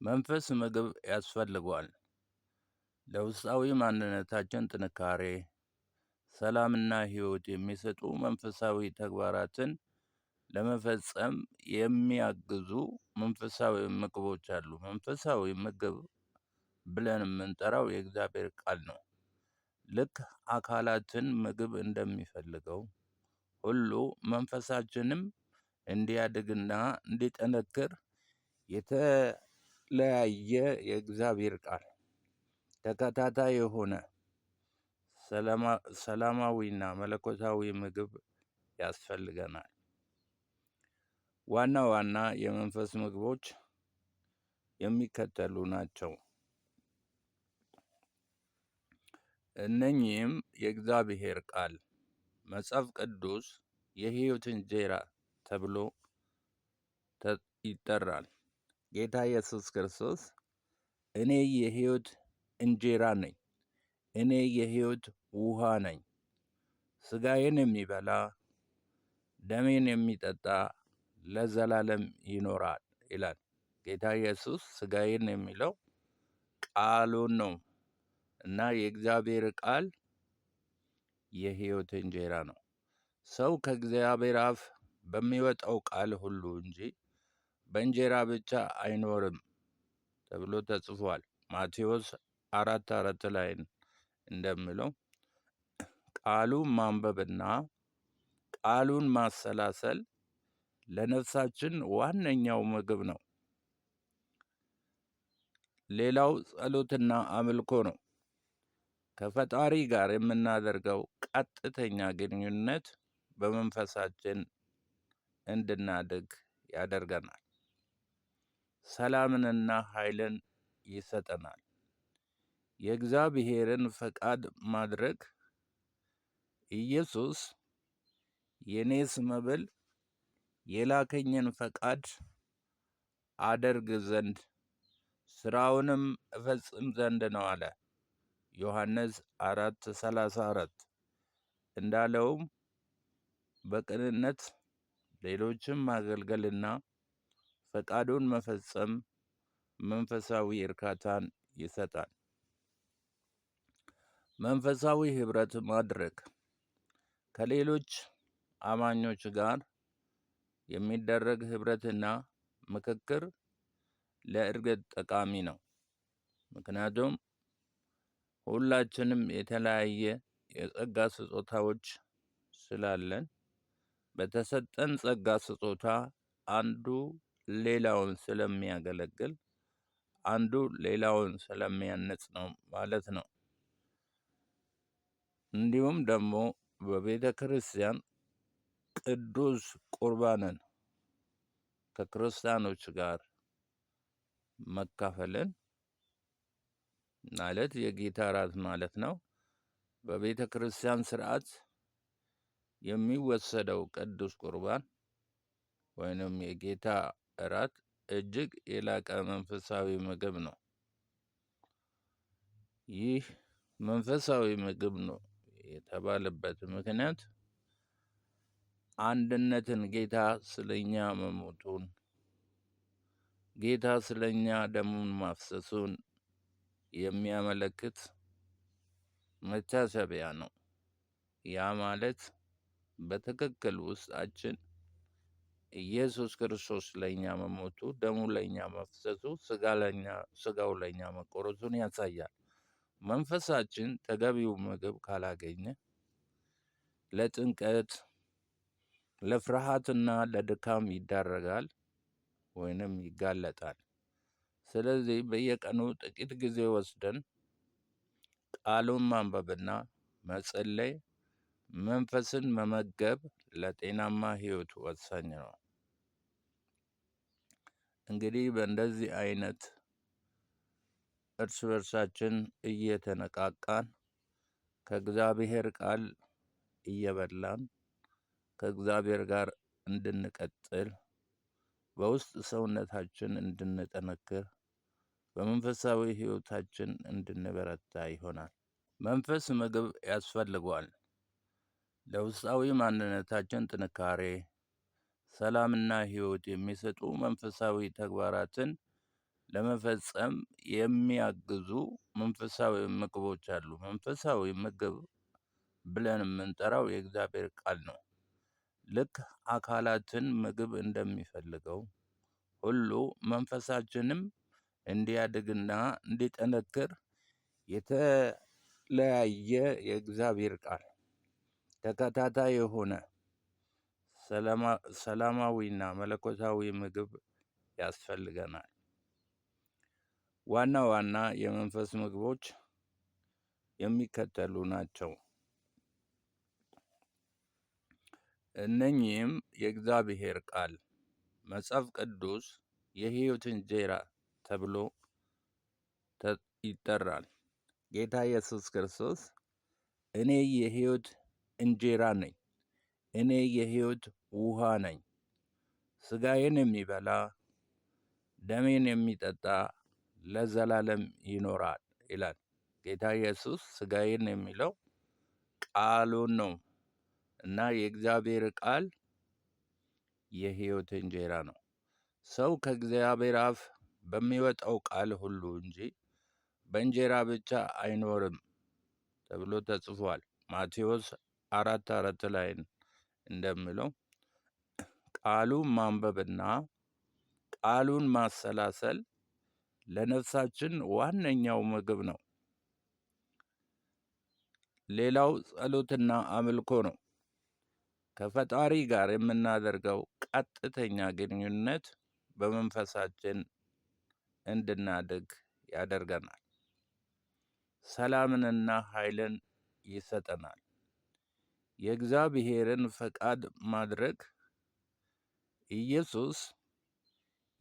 መንፈስ ምግብ ያስፈልገዋል። ለውስጣዊ ማንነታችን ጥንካሬ፣ ሰላምና ሕይወት የሚሰጡ መንፈሳዊ ተግባራትን ለመፈጸም የሚያግዙ መንፈሳዊ ምግቦች አሉ። መንፈሳዊ ምግብ ብለን የምንጠራው የእግዚአብሔር ቃል ነው። ልክ አካላትን ምግብ እንደሚፈልገው ሁሉ መንፈሳችንም እንዲያድግና እንዲጠነክር የተለያየ የእግዚአብሔር ቃል ተከታታይ የሆነ ሰላማዊና መለኮታዊ ምግብ ያስፈልገናል። ዋና ዋና የመንፈስ ምግቦች የሚከተሉ ናቸው። እነኚህም የእግዚአብሔር ቃል፣ መጽሐፍ ቅዱስ የሕይወት እንጀራ ተብሎ ይጠራል። ጌታ ኢየሱስ ክርስቶስ እኔ የሕይወት እንጀራ ነኝ፣ እኔ የሕይወት ውሃ ነኝ፣ ሥጋዬን የሚበላ ደሜን የሚጠጣ ለዘላለም ይኖራል ይላል። ጌታ ኢየሱስ ሥጋዬን የሚለው ቃሉን ነው እና የእግዚአብሔር ቃል የሕይወት እንጀራ ነው። ሰው ከእግዚአብሔር አፍ በሚወጣው ቃል ሁሉ እንጂ በእንጀራ ብቻ አይኖርም ተብሎ ተጽፏል። ማቴዎስ 4:4 ላይ እንደሚለው ቃሉን ማንበብና ቃሉን ማሰላሰል ለነፍሳችን ዋነኛው ምግብ ነው። ሌላው ጸሎትና አምልኮ ነው። ከፈጣሪ ጋር የምናደርገው ቀጥተኛ ግንኙነት በመንፈሳችን እንድናድግ ያደርገናል። ሰላምንና ኃይልን ይሰጠናል። የእግዚአብሔርን ፈቃድ ማድረግ ኢየሱስ የኔስ መብል የላከኝን ፈቃድ አደርግ ዘንድ ስራውንም እፈጽም ዘንድ ነው አለ። ዮሐንስ 4:34 እንዳለውም በቅንነት ሌሎችም ማገልገልና ፈቃዱን መፈጸም መንፈሳዊ እርካታን ይሰጣል። መንፈሳዊ ህብረት ማድረግ ከሌሎች አማኞች ጋር የሚደረግ ህብረትና ምክክር ለእድገት ጠቃሚ ነው። ምክንያቱም ሁላችንም የተለያየ የጸጋ ስጦታዎች ስላለን በተሰጠን ጸጋ ስጦታ አንዱ ሌላውን ስለሚያገለግል አንዱ ሌላውን ስለሚያነጽ ነው ማለት ነው። እንዲሁም ደግሞ በቤተ ክርስቲያን ቅዱስ ቁርባንን ከክርስቲያኖች ጋር መካፈልን ማለት የጌታ እራት ማለት ነው። በቤተ ክርስቲያን ስርዓት የሚወሰደው ቅዱስ ቁርባን ወይንም የጌታ እራት እጅግ የላቀ መንፈሳዊ ምግብ ነው። ይህ መንፈሳዊ ምግብ ነው የተባለበት ምክንያት አንድነትን፣ ጌታ ስለኛ መሞቱን፣ ጌታ ስለኛ ደሙን ማፍሰሱን የሚያመለክት መታሰቢያ ነው። ያ ማለት በትክክል ውስጣችን ኢየሱስ ክርስቶስ ለኛ መሞቱ፣ ደሙ ለኛ መፍሰሱ፣ ስጋው ለኛ መቆረሱን ያሳያል። መንፈሳችን ተገቢው ምግብ ካላገኘ ለጭንቀት፣ ለፍርሃትና ለድካም ይዳረጋል ወይንም ይጋለጣል። ስለዚህ በየቀኑ ጥቂት ጊዜ ወስደን ቃሉን ማንበብና መጸለይ፣ መንፈስን መመገብ ለጤናማ ሕይወት ወሳኝ ነው። እንግዲህ በእንደዚህ አይነት እርስ በርሳችን እየተነቃቃን ከእግዚአብሔር ቃል እየበላን ከእግዚአብሔር ጋር እንድንቀጥል በውስጥ ሰውነታችን እንድንጠነክር በመንፈሳዊ ሕይወታችን እንድንበረታ ይሆናል። መንፈስ ምግብ ያስፈልገዋል። ለውስጣዊ ማንነታችን ጥንካሬ፣ ሰላምና ሕይወት የሚሰጡ መንፈሳዊ ተግባራትን ለመፈጸም የሚያግዙ መንፈሳዊ ምግቦች አሉ። መንፈሳዊ ምግብ ብለን የምንጠራው የእግዚአብሔር ቃል ነው። ልክ አካላትን ምግብ እንደሚፈልገው ሁሉ መንፈሳችንም እንዲያድግና እንዲጠነክር የተለያየ የእግዚአብሔር ቃል ተከታታይ የሆነ ሰላማዊና መለኮታዊ ምግብ ያስፈልገናል። ዋና ዋና የመንፈስ ምግቦች የሚከተሉ ናቸው። እነኚህም የእግዚአብሔር ቃል፣ መጽሐፍ ቅዱስ የሕይወት እንጀራ ተብሎ ይጠራል። ጌታ ኢየሱስ ክርስቶስ እኔ የሕይወት እንጀራ ነኝ፣ እኔ የሕይወት ውሃ ነኝ፣ ሥጋዬን የሚበላ ደሜን የሚጠጣ ለዘላለም ይኖራል ይላል። ጌታ ኢየሱስ ሥጋዬን የሚለው ቃሉን ነው እና የእግዚአብሔር ቃል የሕይወት እንጀራ ነው። ሰው ከእግዚአብሔር አፍ በሚወጣው ቃል ሁሉ እንጂ በእንጀራ ብቻ አይኖርም ተብሎ ተጽፏል። ማቴዎስ 4:4 ላይ እንደሚለው ቃሉን ማንበብና ቃሉን ማሰላሰል ለነፍሳችን ዋነኛው ምግብ ነው። ሌላው ጸሎትና አምልኮ ነው። ከፈጣሪ ጋር የምናደርገው ቀጥተኛ ግንኙነት በመንፈሳችን እንድናድግ ያደርገናል። ሰላምንና ኃይልን ይሰጠናል። የእግዚአብሔርን ፈቃድ ማድረግ ኢየሱስ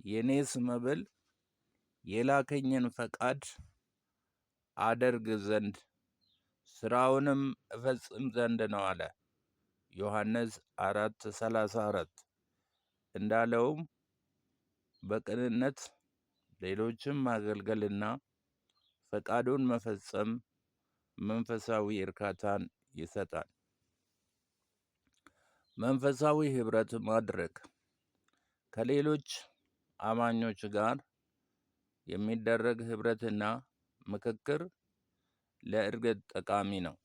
የኔስ መብል የላከኝን ፈቃድ አደርግ ዘንድ ስራውንም እፈጽም ዘንድ ነው አለ። ዮሐንስ 4:34 እንዳለውም በቅንነት ሌሎችም ማገልገልና ፈቃዱን መፈጸም መንፈሳዊ እርካታን ይሰጣል። መንፈሳዊ ህብረት ማድረግ ከሌሎች አማኞች ጋር የሚደረግ ህብረትና ምክክር ለእድገት ጠቃሚ ነው።